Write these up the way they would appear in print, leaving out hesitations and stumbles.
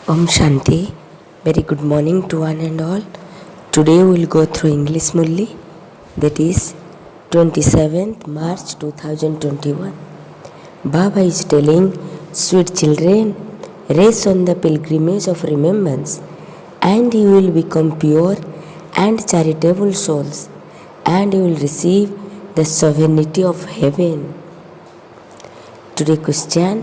Om Shanti. Very good morning to one and all. Today we will go through English Murli, that is 27th March 2021. Baba is telling, sweet children, race on the pilgrimage of remembrance, and you will become pure and charitable souls, and you will receive the sovereignty of heaven. Today question,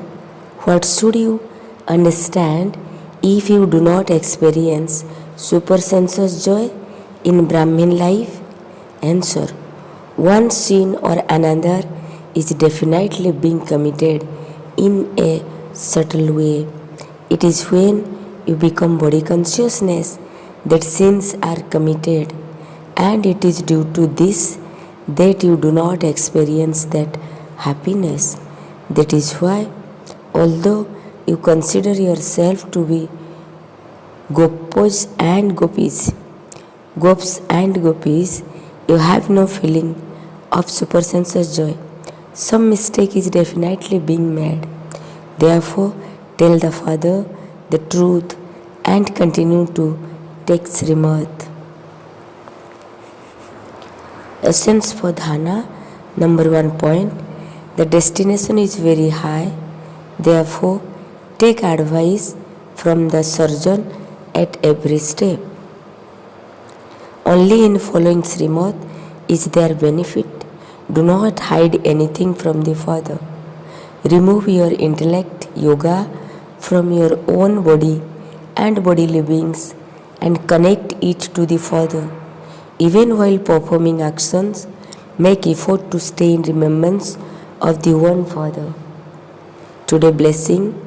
what should you understand if you do not experience supersensuous joy in Brahmin life? Answer, one sin or another is definitely being committed in a subtle way. It is when you become body consciousness that sins are committed, and it is due to this that you do not experience that happiness. That is why, although you consider yourself to be gops and gopis, you have no feeling of supersensuous joy. Some mistake is definitely being made. Therefore, tell the Father the truth and continue to take Srimad. Essence for dhyana, number 1 point. The destination is very high. Therefore, take advice from the surgeon at every step. Only in following Srimad is there benefit. Do not hide anything from the Father. Remove your intellect, yoga, from your own body and bodily beings and connect it to the Father. Even while performing actions, make effort to stay in remembrance of the one Father. Today blessing,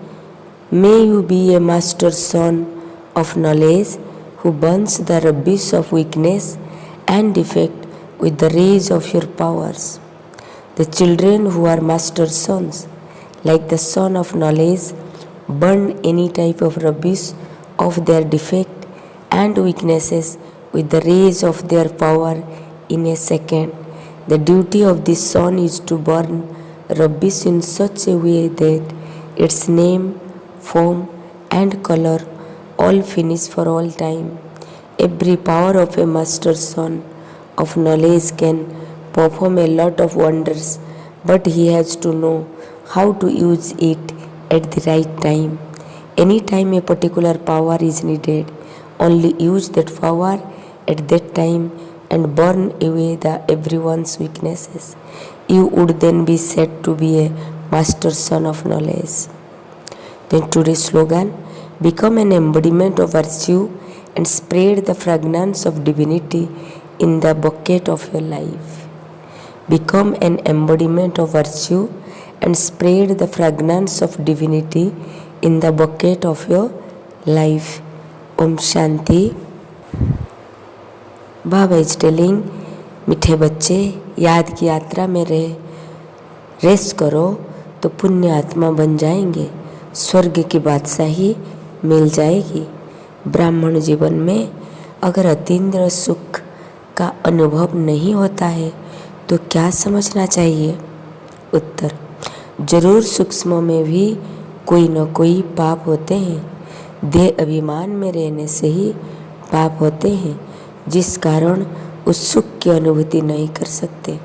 may you be a master son of knowledge who burns the rubbish of weakness and defect with the rays of your powers. The children who are master sons, like the son of knowledge, burn any type of rubbish of their defect and weaknesses with the rays of their power in a second. The duty of this son is to burn rubbish in such a way that its name, form and color all finish for all time. Every power of a master son of knowledge can perform a lot of wonders, but he has to know how to use it at the right time. Any time a particular power is needed, only use that power at that time and burn away everyone's weaknesses. You would then be said to be a master son of knowledge. Then today's slogan, become an embodiment of virtue and spread the fragrance of divinity in the bucket of your life. Become an embodiment of virtue and spread the fragrance of divinity in the bucket of your life. Om Shanti. Baba is telling, मीठे बच्चे याद की यात्रा में race करो तो पुण्य आत्मा बन जाएंगे, स्वर्ग की बादशाही मिल जाएगी। ब्राह्मण जीवन में अगर अतीन्द्र सुख का अनुभव नहीं होता है तो क्या समझना चाहिए? उत्तर, जरूर सूक्ष्म में भी कोई न कोई पाप होते हैं। देह अभिमान में रहने से ही पाप होते हैं, जिस कारण उस सुख की अनुभूति नहीं कर सकते।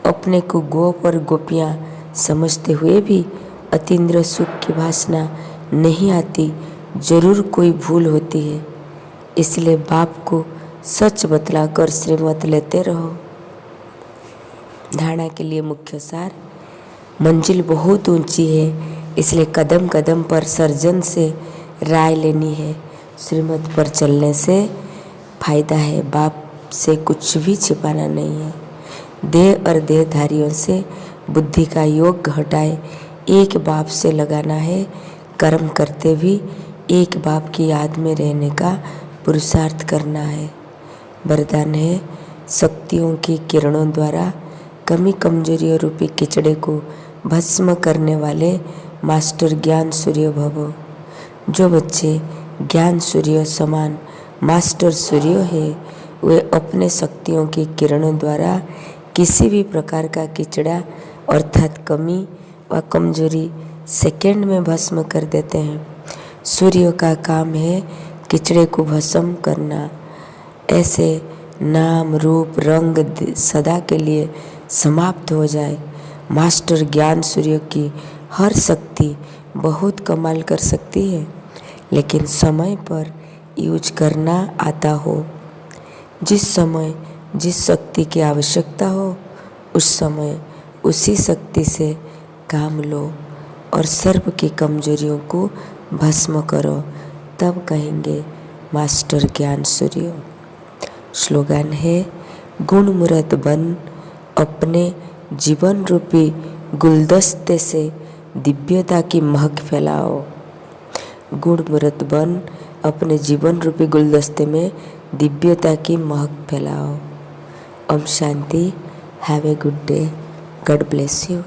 अपने को गोप और गोपियाँ समझते हुए भी अतीन्द्र सुख की वासना नहीं आती, जरूर कोई भूल होती है। इसलिए बाप को सच बतलाकर श्रीमत लेते रहो। धारणा के लिए मुख्य सार, मंजिल बहुत ऊंची है, इसलिए कदम कदम पर सर्जन से राय लेनी है। श्रीमत पर चलने से फायदा है, बाप से कुछ भी छिपाना नहीं है। देह और देहधारियों से बुद्धि का योग हटाए एक बाप से लगाना है। कर्म करते भी एक बाप की याद में रहने का पुरुषार्थ करना है। वरदान है, शक्तियों की किरणों द्वारा कमी कमजोरियों रूपी किचड़े को भस्म करने वाले मास्टर ज्ञान सूर्य भव। जो बच्चे ज्ञान सूर्य समान मास्टर सूर्य है, वे अपने शक्तियों की किरणों द्वारा किसी भी प्रकार का किचड़ा अर्थात कमी व कमजोरी सेकंड में भस्म कर देते हैं। सूर्य का काम है कीचड़े को भस्म करना। ऐसे नाम रूप रंग सदा के लिए समाप्त हो जाए। मास्टर ज्ञान सूर्य की हर शक्ति बहुत कमाल कर सकती है, लेकिन समय पर यूज करना आता हो। जिस समय जिस शक्ति की आवश्यकता हो उस समय उसी शक्ति से काम लो और सर्व की कमजोरियों को भस्म करो, तब कहेंगे मास्टर ज्ञान सूर्य। स्लोगन है, गुणमुरत बन अपने जीवन रूपी गुलदस्ते से दिव्यता की महक फैलाओ। गुणमुरत बन अपने जीवन रूपी गुलदस्ते में दिव्यता की महक फैलाओ। Om Shanti. Have a good day. God bless you.